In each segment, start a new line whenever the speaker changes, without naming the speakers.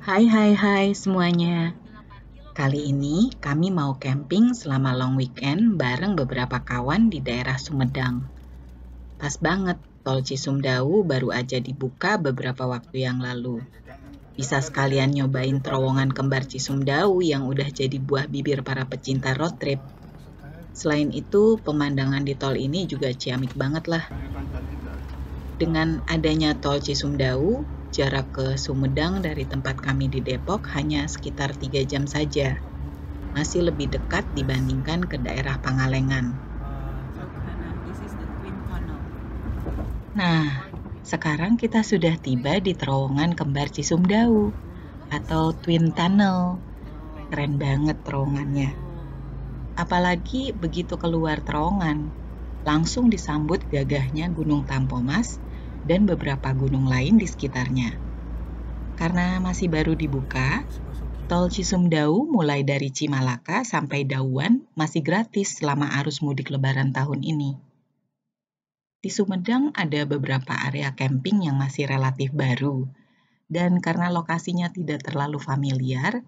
Hai semuanya. Kali ini kami mau camping selama long weekend bareng beberapa kawan di daerah Sumedang. Pas banget, Tol Cisumdawu baru aja dibuka beberapa waktu yang lalu. Bisa sekalian nyobain terowongan kembar Cisumdawu yang udah jadi buah bibir para pecinta road trip. Selain itu, pemandangan di tol ini juga ciamik banget lah. Dengan adanya tol Cisumdawu, jarak ke Sumedang dari tempat kami di Depok hanya sekitar 3 jam saja. Masih lebih dekat dibandingkan ke daerah Pangalengan. Nah, sekarang kita sudah tiba di terowongan kembar Cisumdawu atau Twin Tunnel. Keren banget terowongannya. Apalagi begitu keluar terowongan, langsung disambut gagahnya Gunung Tampomas dan beberapa gunung lain di sekitarnya. Karena masih baru dibuka, Tol Cisumdawu mulai dari Cimalaka sampai Dauan masih gratis selama arus mudik Lebaran tahun ini. Di Sumedang ada beberapa area camping yang masih relatif baru, dan karena lokasinya tidak terlalu familiar,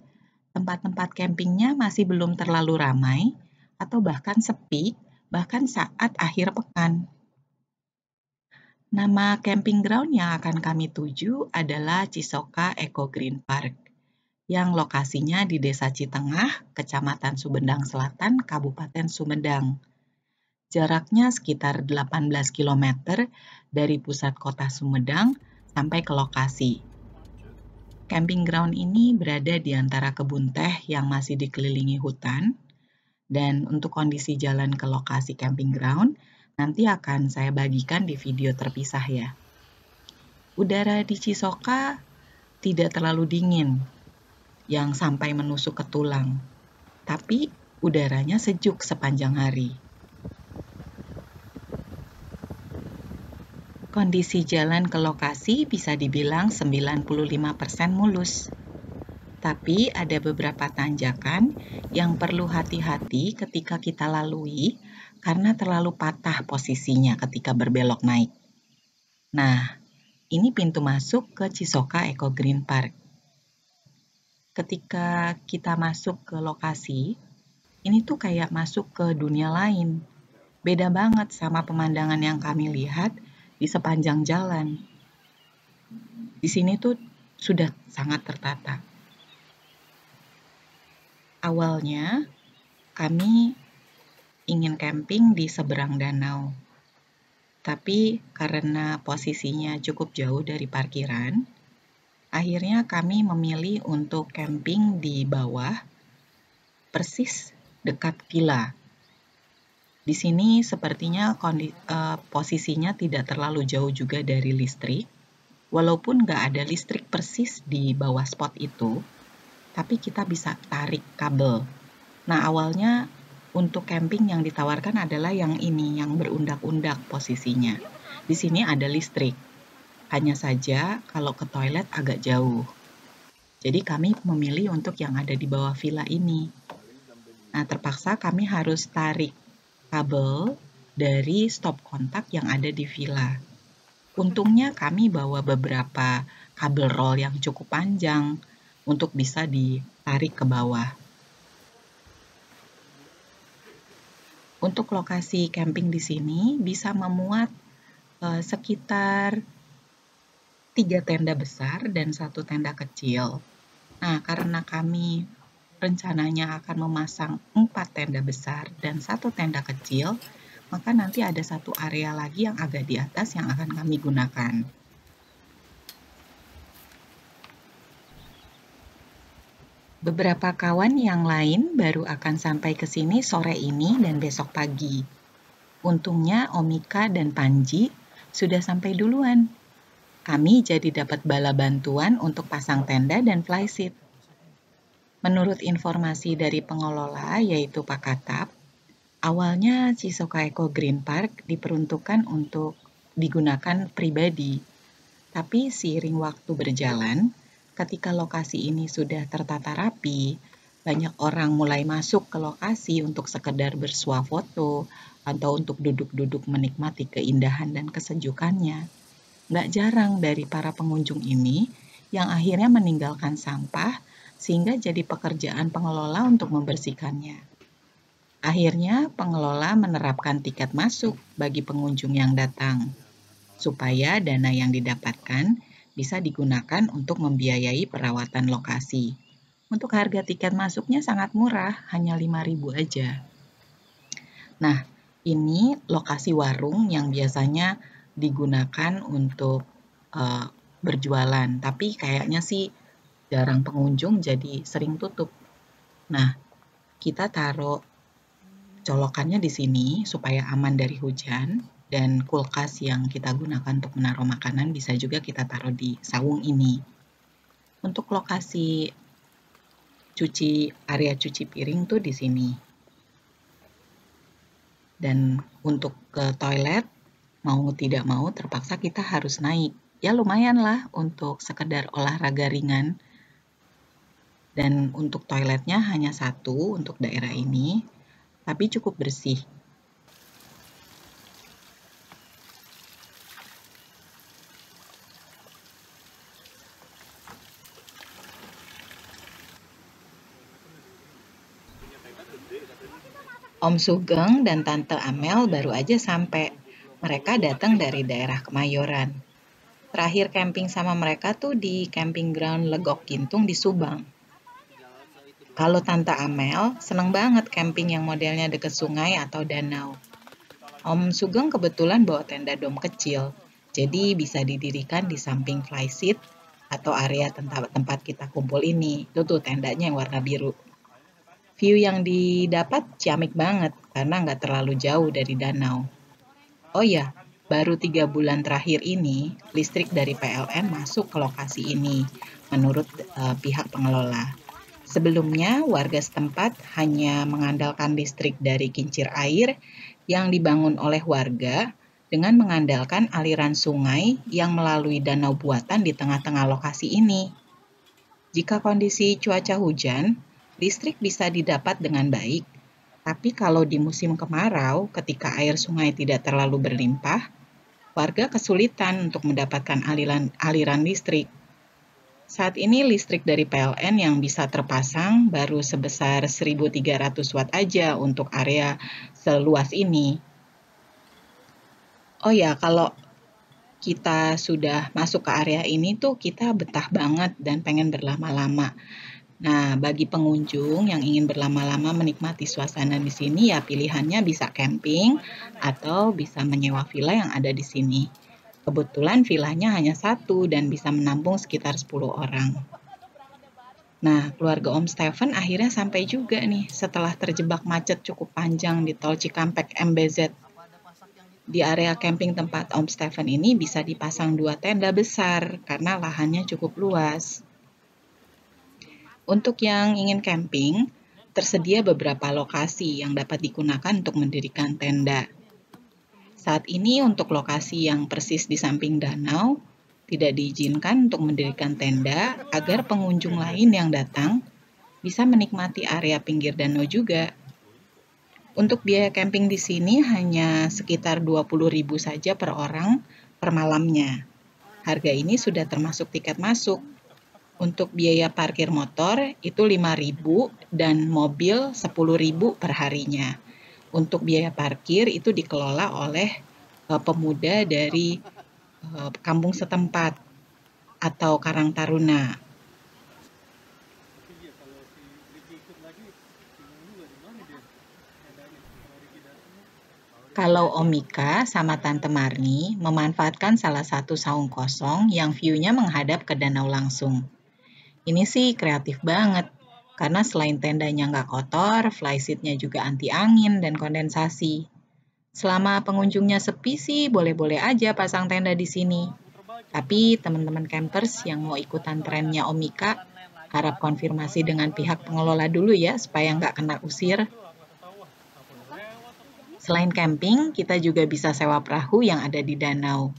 tempat-tempat campingnya masih belum terlalu ramai atau bahkan sepi, bahkan saat akhir pekan. Nama camping ground yang akan kami tuju adalah Cisoka Eco Green Park, yang lokasinya di Desa Citengah, Kecamatan Sumedang Selatan, Kabupaten Sumedang. Jaraknya sekitar 18 km dari pusat kota Sumedang sampai ke lokasi. Camping ground ini berada di antara kebun teh yang masih dikelilingi hutan, dan untuk kondisi jalan ke lokasi camping ground, nanti akan saya bagikan di video terpisah ya. Udara di Cisoka tidak terlalu dingin, yang sampai menusuk ke tulang, tapi udaranya sejuk sepanjang hari. Kondisi jalan ke lokasi bisa dibilang 95% mulus. Tapi ada beberapa tanjakan yang perlu hati-hati ketika kita lalui karena terlalu patah posisinya ketika berbelok naik. Nah, ini pintu masuk ke Cisoka Eco Green Park. Ketika kita masuk ke lokasi, ini tuh kayak masuk ke dunia lain. Beda banget sama pemandangan yang kami lihat di sepanjang jalan. Di sini tuh sudah sangat tertata. Awalnya, kami ingin camping di seberang danau. Tapi karena posisinya cukup jauh dari parkiran, akhirnya kami memilih untuk camping di bawah, persis dekat villa. Di sini sepertinya posisinya tidak terlalu jauh juga dari listrik. Walaupun nggak ada listrik persis di bawah spot itu, tapi kita bisa tarik kabel. Nah, awalnya untuk camping yang ditawarkan adalah yang ini, yang berundak-undak posisinya. Di sini ada listrik. Hanya saja kalau ke toilet agak jauh. Jadi kami memilih untuk yang ada di bawah villa ini. Nah, terpaksa kami harus tarik kabel dari stop kontak yang ada di villa. Untungnya kami bawa beberapa kabel roll yang cukup panjang untuk bisa ditarik ke bawah. Untuk lokasi camping di sini bisa memuat sekitar 3 tenda besar dan 1 tenda kecil. Nah, karena kami rencananya akan memasang 4 tenda besar dan 1 tenda kecil, maka nanti ada 1 area lagi yang agak di atas yang akan kami gunakan. Beberapa kawan yang lain baru akan sampai ke sini sore ini dan besok pagi. Untungnya Omika dan Panji sudah sampai duluan. Kami jadi dapat bala bantuan untuk pasang tenda dan flyseat. Menurut informasi dari pengelola, yaitu Pak Katap, awalnya Cisoka Eco Green Park diperuntukkan untuk digunakan pribadi. Tapi seiring waktu berjalan, ketika lokasi ini sudah tertata rapi, banyak orang mulai masuk ke lokasi untuk sekedar bersuah foto atau untuk duduk-duduk menikmati keindahan dan kesejukannya. Nggak jarang dari para pengunjung ini yang akhirnya meninggalkan sampah sehingga jadi pekerjaan pengelola untuk membersihkannya. Akhirnya, pengelola menerapkan tiket masuk bagi pengunjung yang datang, supaya dana yang didapatkan bisa digunakan untuk membiayai perawatan lokasi. Untuk harga tiket masuknya sangat murah, hanya 5.000 aja. Nah, ini lokasi warung yang biasanya digunakan untuk berjualan, tapi kayaknya sih jarang pengunjung jadi sering tutup. Nah, kita taruh colokannya di sini supaya aman dari hujan, dan kulkas yang kita gunakan untuk menaruh makanan bisa juga kita taruh di sawung ini. Untuk lokasi area cuci piring tuh di sini. Dan untuk ke toilet, mau tidak mau terpaksa kita harus naik. Ya lumayan lah untuk sekedar olahraga ringan. Dan untuk toiletnya hanya satu untuk daerah ini, tapi cukup bersih. Om Sugeng dan Tante Amel baru aja sampai. Mereka datang dari daerah Kemayoran. Terakhir camping sama mereka tuh di camping ground Legok Gintung di Subang. Kalau Tante Amel, seneng banget camping yang modelnya deket sungai atau danau. Om Sugeng kebetulan bawa tenda dom kecil, jadi bisa didirikan di samping flyseat atau area tempat kita kumpul ini. Itu tuh tendanya yang warna biru. View yang didapat ciamik banget karena nggak terlalu jauh dari danau. Oh ya, baru 3 bulan terakhir ini, listrik dari PLN masuk ke lokasi ini, menurut pihak pengelola. Sebelumnya, warga setempat hanya mengandalkan listrik dari kincir air yang dibangun oleh warga dengan mengandalkan aliran sungai yang melalui danau buatan di tengah-tengah lokasi ini. Jika kondisi cuaca hujan, listrik bisa didapat dengan baik. Tapi kalau di musim kemarau, ketika air sungai tidak terlalu berlimpah, warga kesulitan untuk mendapatkan aliran listrik. Saat ini listrik dari PLN yang bisa terpasang baru sebesar 1.300 watt aja untuk area seluas ini. Oh ya, kalau kita sudah masuk ke area ini tuh kita betah banget dan pengen berlama-lama. Nah, bagi pengunjung yang ingin berlama-lama menikmati suasana di sini ya pilihannya bisa camping atau bisa menyewa villa yang ada di sini. Kebetulan villanya hanya satu dan bisa menampung sekitar 10 orang. Nah, keluarga Om Stephen akhirnya sampai juga nih setelah terjebak macet cukup panjang di Tol Cikampek MBZ. Di area camping tempat Om Stephen ini bisa dipasang 2 tenda besar karena lahannya cukup luas. Untuk yang ingin camping, tersedia beberapa lokasi yang dapat digunakan untuk mendirikan tenda. Saat ini untuk lokasi yang persis di samping danau, tidak diizinkan untuk mendirikan tenda agar pengunjung lain yang datang bisa menikmati area pinggir danau juga. Untuk biaya camping di sini hanya sekitar 20.000 saja per orang per malamnya. Harga ini sudah termasuk tiket masuk. Untuk biaya parkir motor itu 5.000 dan mobil 10.000 per harinya. Untuk biaya parkir itu dikelola oleh pemuda dari kampung setempat atau Karang Taruna. Kalau Om Mika sama Tante Marni memanfaatkan salah satu saung kosong yang view-nya menghadap ke danau langsung. Ini sih kreatif banget, karena selain tendanya nggak kotor, flyseat-nya juga anti angin dan kondensasi. Selama pengunjungnya sepi sih, boleh-boleh aja pasang tenda di sini. Tapi teman-teman campers yang mau ikutan trennya Om Mika, harap konfirmasi dengan pihak pengelola dulu ya, supaya nggak kena usir. Selain camping, kita juga bisa sewa perahu yang ada di danau.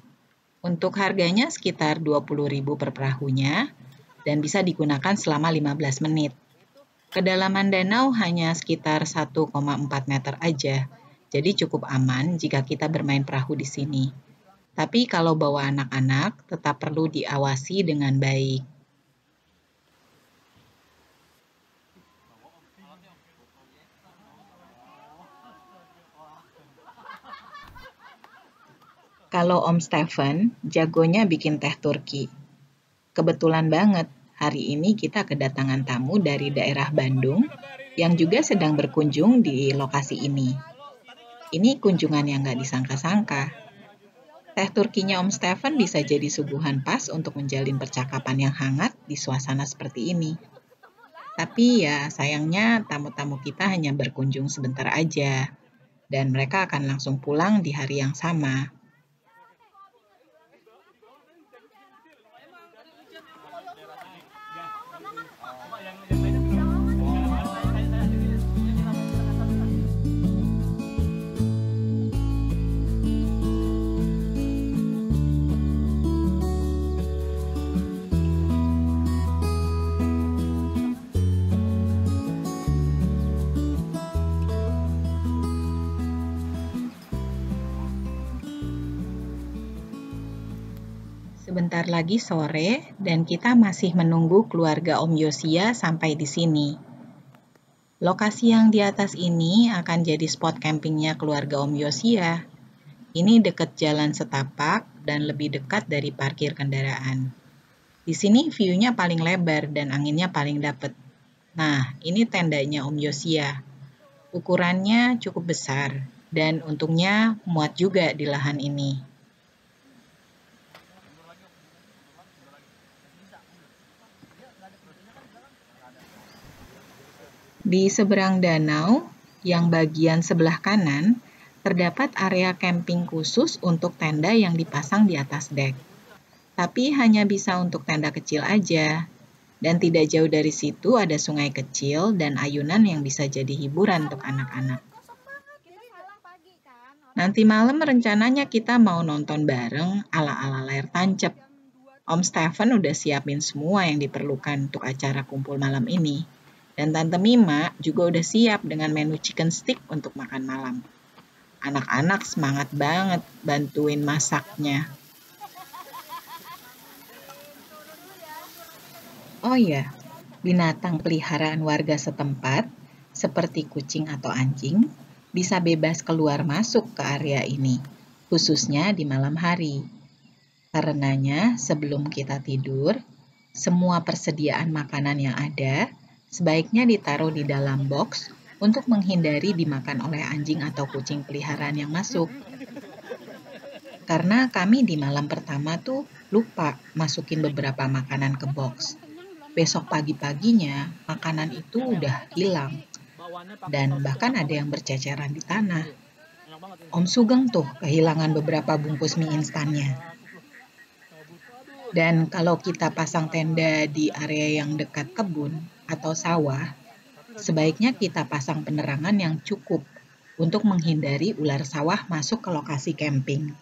Untuk harganya sekitar 20.000 per perahunya, dan bisa digunakan selama 15 menit. Kedalaman danau hanya sekitar 1,4 meter aja, jadi cukup aman jika kita bermain perahu di sini. Tapi kalau bawa anak-anak, tetap perlu diawasi dengan baik. Kalau Om Stephen, jagonya bikin teh Turki. Kebetulan banget, hari ini kita kedatangan tamu dari daerah Bandung yang juga sedang berkunjung di lokasi ini. Ini kunjungan yang nggak disangka-sangka. Teh Turkinya Om Stephen bisa jadi suguhan pas untuk menjalin percakapan yang hangat di suasana seperti ini. Tapi ya sayangnya tamu-tamu kita hanya berkunjung sebentar aja, dan mereka akan langsung pulang di hari yang sama. Sebentar lagi sore dan kita masih menunggu keluarga Om Yosia sampai di sini. Lokasi yang di atas ini akan jadi spot campingnya keluarga Om Yosia. Ini dekat jalan setapak dan lebih dekat dari parkir kendaraan. Di sini view-nya paling lebar dan anginnya paling dapet. Nah, ini tendanya Om Yosia. Ukurannya cukup besar dan untungnya muat juga di lahan ini. Di seberang danau, yang bagian sebelah kanan, terdapat area camping khusus untuk tenda yang dipasang di atas dek. Tapi hanya bisa untuk tenda kecil aja. Dan tidak jauh dari situ ada sungai kecil dan ayunan yang bisa jadi hiburan untuk anak-anak. Nanti malam rencananya kita mau nonton bareng ala-ala layar tancap. Om Stephen udah siapin semua yang diperlukan untuk acara kumpul malam ini. Dan Tante Mima juga udah siap dengan menu chicken stick untuk makan malam. Anak-anak semangat banget bantuin masaknya. Oh iya, binatang peliharaan warga setempat, seperti kucing atau anjing, bisa bebas keluar masuk ke area ini, khususnya di malam hari. Karenanya, sebelum kita tidur, semua persediaan makanan yang ada sebaiknya ditaruh di dalam box untuk menghindari dimakan oleh anjing atau kucing peliharaan yang masuk. Karena kami di malam pertama tuh lupa masukin beberapa makanan ke box. Besok pagi-paginya makanan itu udah hilang dan bahkan ada yang berceceran di tanah. Om Sugeng tuh kehilangan beberapa bungkus mie instannya. Dan kalau kita pasang tenda di area yang dekat kebun atau sawah, sebaiknya kita pasang penerangan yang cukup untuk menghindari ular sawah masuk ke lokasi camping.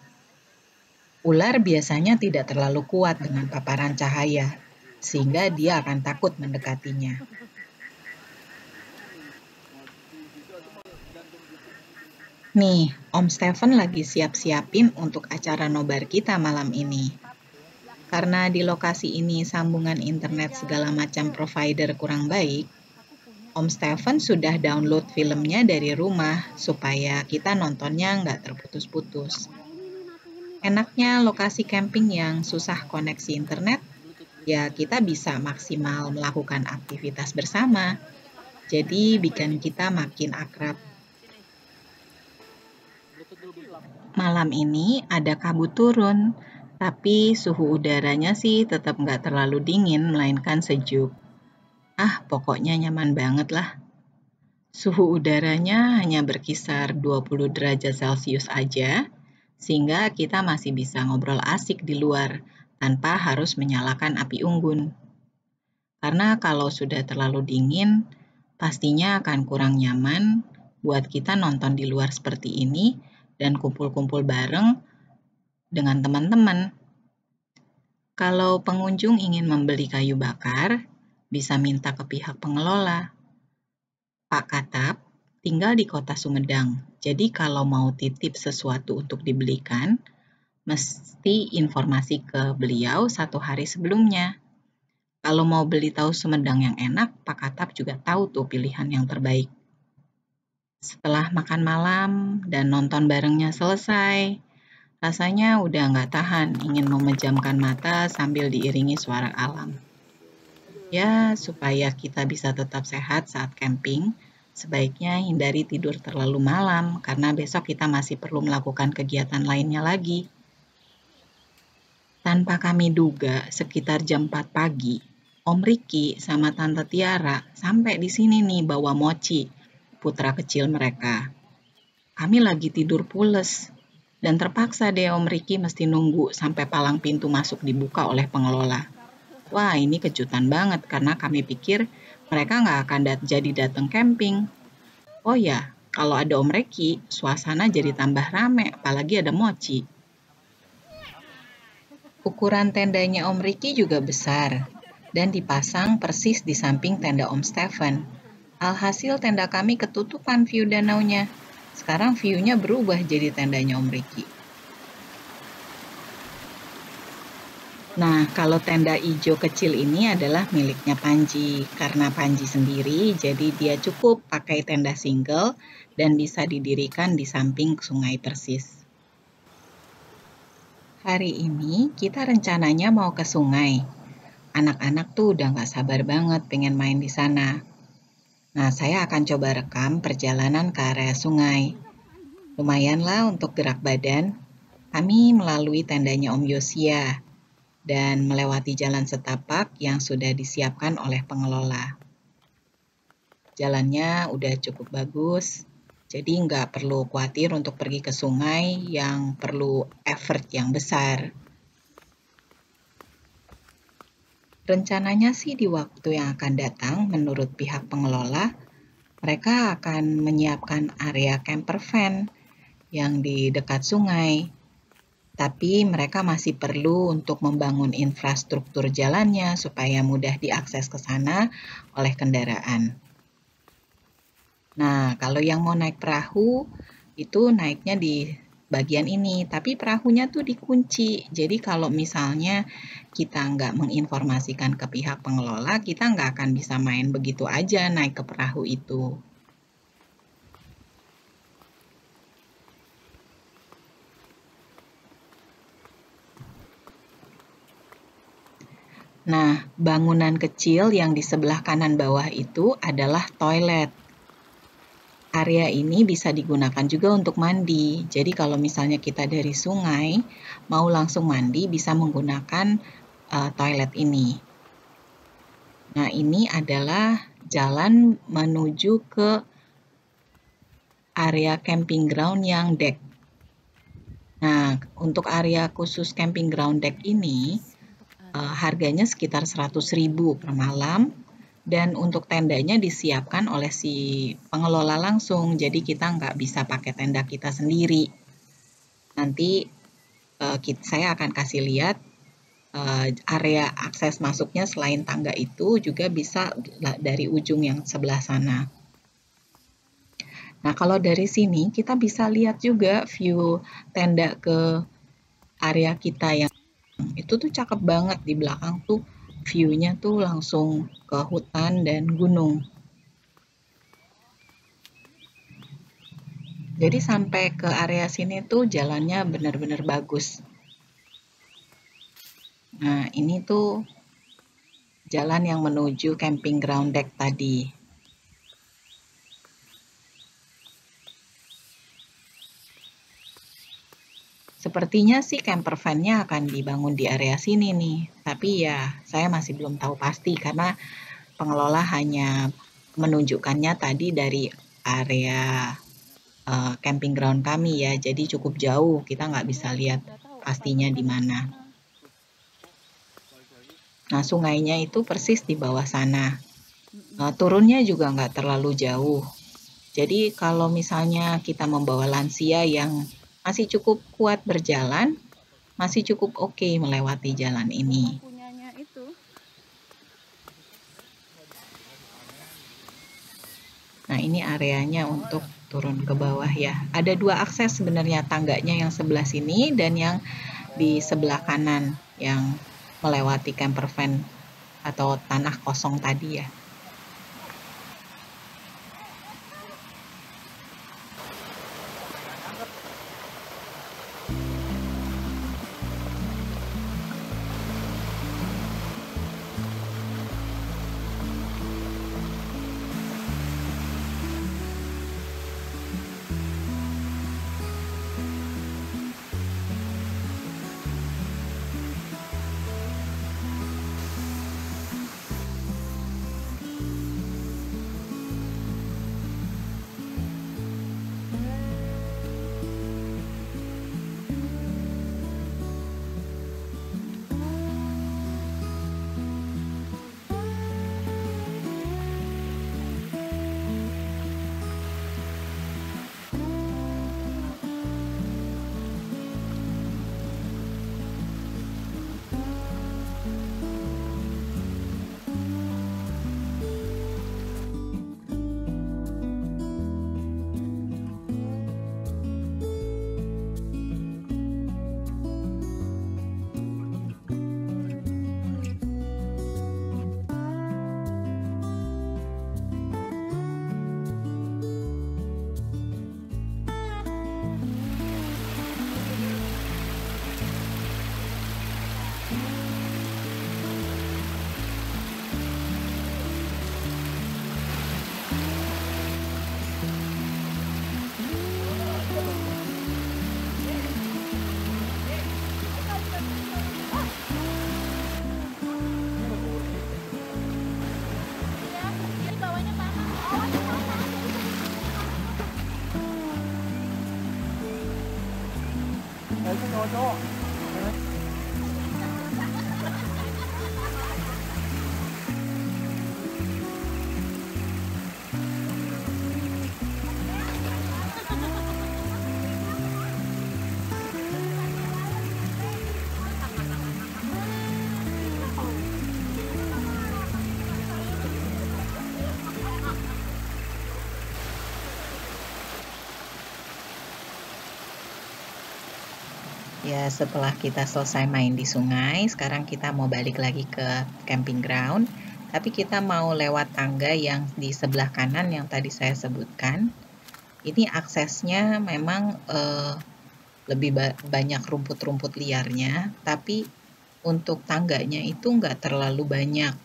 Ular biasanya tidak terlalu kuat dengan paparan cahaya, sehingga dia akan takut mendekatinya. Nih, Om Stephen lagi siap-siapin untuk acara nobar kita malam ini. Karena di lokasi ini sambungan internet segala macam provider kurang baik, Om Stephen sudah download filmnya dari rumah supaya kita nontonnya nggak terputus-putus. Enaknya lokasi camping yang susah koneksi internet, ya kita bisa maksimal melakukan aktivitas bersama. Jadi bikin kita makin akrab. Malam ini ada kabut turun, tapi suhu udaranya sih tetap nggak terlalu dingin, melainkan sejuk. Pokoknya nyaman banget lah. Suhu udaranya hanya berkisar 20 derajat Celcius aja, sehingga kita masih bisa ngobrol asik di luar tanpa harus menyalakan api unggun. Karena kalau sudah terlalu dingin, pastinya akan kurang nyaman buat kita nonton di luar seperti ini dan kumpul-kumpul bareng dengan teman-teman. Kalau pengunjung ingin membeli kayu bakar, bisa minta ke pihak pengelola. Pak Katap tinggal di kota Sumedang, jadi kalau mau titip sesuatu untuk dibelikan, mesti informasi ke beliau 1 hari sebelumnya. Kalau mau beli tahu Sumedang yang enak, Pak Katap juga tahu tuh pilihan yang terbaik. Setelah makan malam dan nonton barengnya selesai, Rasanya udah nggak tahan, ingin memejamkan mata sambil diiringi suara alam. Ya, supaya kita bisa tetap sehat saat camping, sebaiknya hindari tidur terlalu malam, karena besok kita masih perlu melakukan kegiatan lainnya lagi. Tanpa kami duga, sekitar jam 4 pagi, Om Riki sama Tante Tiara sampai di sini nih bawa Mochi, putra kecil mereka. Kami lagi tidur pules, dan terpaksa deh Om Riki mesti nunggu sampai palang pintu masuk dibuka oleh pengelola. Wah, ini kejutan banget karena kami pikir mereka nggak akan jadi datang camping. Oh ya, kalau ada Om Reki, suasana jadi tambah rame, apalagi ada Mochi. Ukuran tendanya Om Riki juga besar, dan dipasang persis di samping tenda Om Stephen. Alhasil tenda kami ketutupan view danaunya. Sekarang view-nya berubah jadi tendanya Om Riki. Nah, kalau tenda ijo kecil ini adalah miliknya Panji. Karena Panji sendiri, jadi dia cukup pakai tenda single dan bisa didirikan di samping sungai persis. Hari ini kita rencananya mau ke sungai. Anak-anak tuh udah gak sabar banget pengen main di sana. Nah, saya akan coba rekam perjalanan ke area sungai. Lumayanlah untuk gerak badan. Kami melalui tendanya Om Yosia dan melewati jalan setapak yang sudah disiapkan oleh pengelola. Jalannya udah cukup bagus, jadi nggak perlu khawatir untuk pergi ke sungai yang perlu effort yang besar. Rencananya sih di waktu yang akan datang, menurut pihak pengelola, mereka akan menyiapkan area camper van yang di dekat sungai. Tapi mereka masih perlu untuk membangun infrastruktur jalannya supaya mudah diakses ke sana oleh kendaraan. Nah, kalau yang mau naik perahu, itu naiknya di bagian ini, tapi perahunya tuh dikunci. Jadi kalau misalnya kita nggak menginformasikan ke pihak pengelola, kita nggak akan bisa main begitu aja naik ke perahu itu. Nah, bangunan kecil yang di sebelah kanan bawah itu adalah toilet. Area ini bisa digunakan juga untuk mandi. Jadi kalau misalnya kita dari sungai, mau langsung mandi bisa menggunakan toilet ini. Nah, ini adalah jalan menuju ke area camping ground yang deck. Nah, untuk area khusus camping ground deck ini, harganya sekitar 100.000 per malam, dan untuk tendanya disiapkan oleh si pengelola langsung, jadi kita nggak bisa pakai tenda kita sendiri. Nanti saya akan kasih lihat area akses masuknya selain tangga itu juga bisa dari ujung yang sebelah sana. Nah, kalau dari sini kita bisa lihat juga view tenda ke area kita yang itu tuh cakep banget. Di belakang tuh view-nya tuh langsung ke hutan dan gunung. Jadi sampai ke area sini tuh jalannya benar-benar bagus. Nah, ini tuh jalan yang menuju camping ground deck tadi. Sepertinya sih camper van-nya akan dibangun di area sini nih. Tapi ya, saya masih belum tahu pasti karena pengelola hanya menunjukkannya tadi dari area camping ground kami ya. Jadi cukup jauh, kita nggak bisa lihat pastinya di mana. Nah, sungainya itu persis di bawah sana. Turunnya juga nggak terlalu jauh. Jadi kalau misalnya kita membawa lansia yang masih cukup kuat berjalan, masih cukup oke melewati jalan ini. Nah, ini areanya untuk turun ke bawah ya. Ada 2 akses sebenarnya, tangganya yang sebelah sini dan yang di sebelah kanan yang melewati camper van atau tanah kosong tadi ya. Ya, setelah kita selesai main di sungai, sekarang kita mau balik lagi ke camping ground. Tapi kita mau lewat tangga yang di sebelah kanan yang tadi saya sebutkan. Ini aksesnya memang lebih banyak rumput-rumput liarnya, tapi untuk tangganya itu nggak terlalu banyak.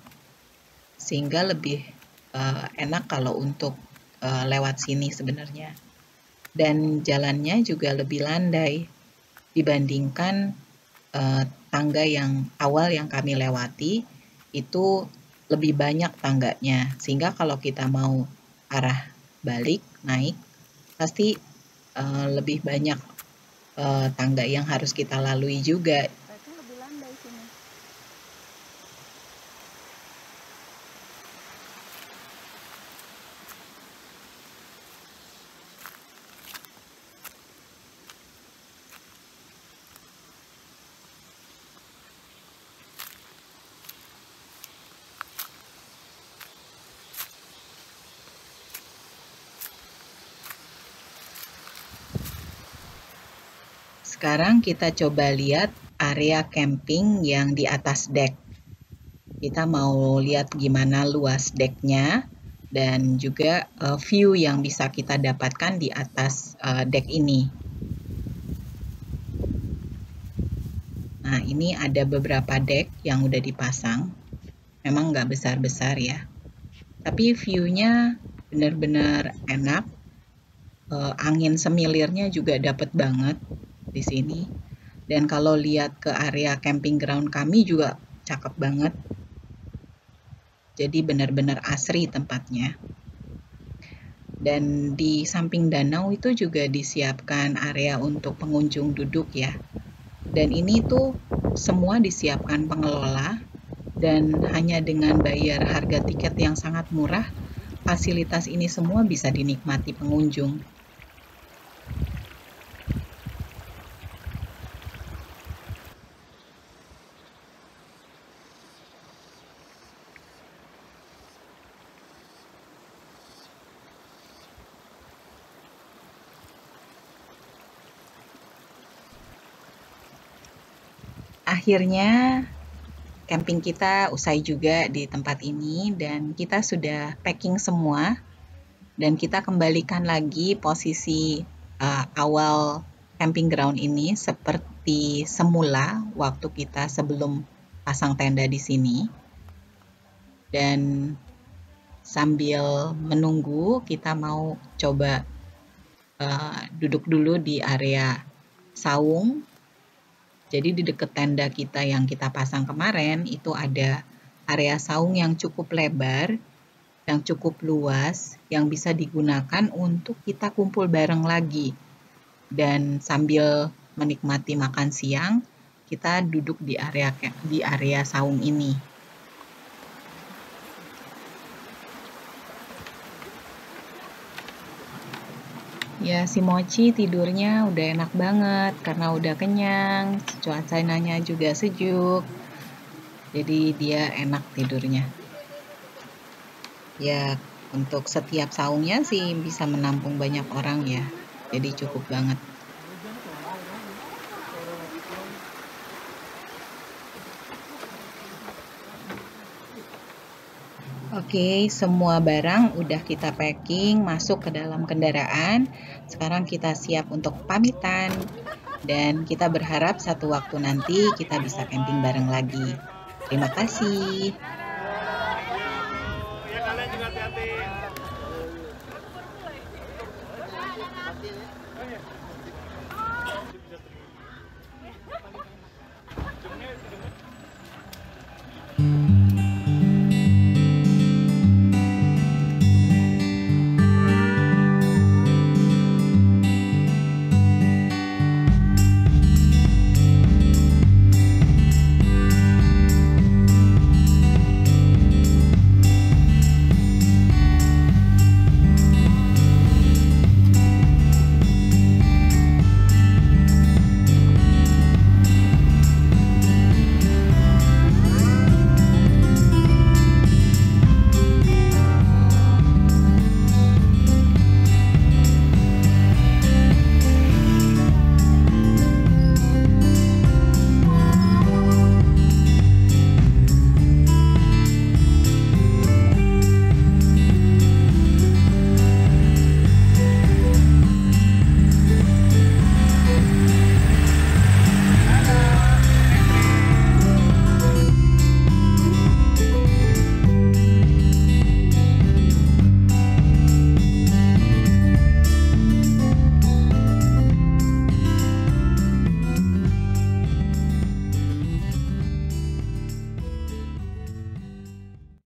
Sehingga lebih enak kalau untuk lewat sini sebenarnya. Dan jalannya juga lebih landai dibandingkan tangga yang awal yang kami lewati itu lebih banyak tangganya, sehingga kalau kita mau arah balik naik pasti lebih banyak tangga yang harus kita lalui juga.
Lebih landai sini.
Sekarang kita coba lihat area camping yang di atas deck. Kita mau lihat gimana luas decknya dan juga view yang bisa kita dapatkan di atas deck ini. Nah, ini ada beberapa deck yang udah dipasang. Memang nggak besar-besar ya. Tapi view-nya benar-benar enak. Angin semilirnya juga dapat banget di sini. Dan kalau lihat ke area camping ground kami juga cakep banget. Jadi benar-benar asri tempatnya. Dan di samping danau itu juga disiapkan area untuk pengunjung duduk ya. Dan ini tuh semua disiapkan pengelola dan hanya dengan bayar harga tiket yang sangat murah, fasilitas ini semua bisa dinikmati pengunjung. Akhirnya camping kita usai juga di tempat ini dan kita sudah packing semua dan kita kembalikan lagi posisi awal camping ground ini seperti semula waktu kita sebelum pasang tenda di sini. Dan sambil menunggu kita mau coba duduk dulu di area saung. Jadi di dekat tenda kita yang kita pasang kemarin itu ada area saung yang cukup lebar, yang cukup luas, yang bisa digunakan untuk kita kumpul bareng lagi. Dan sambil menikmati makan siang, kita duduk di area saung ini. Ya, si Mochi tidurnya udah enak banget karena udah kenyang, cuacanya juga sejuk. Jadi dia enak tidurnya. Ya, untuk setiap saungnya sih bisa menampung banyak orang ya. Jadi cukup banget. Oke, semua barang udah kita packing masuk ke dalam kendaraan. Sekarang kita siap untuk pamitan. Dan kita berharap satu waktu nanti kita bisa camping bareng lagi. Terima kasih.
Ya kalian juga hati-hati.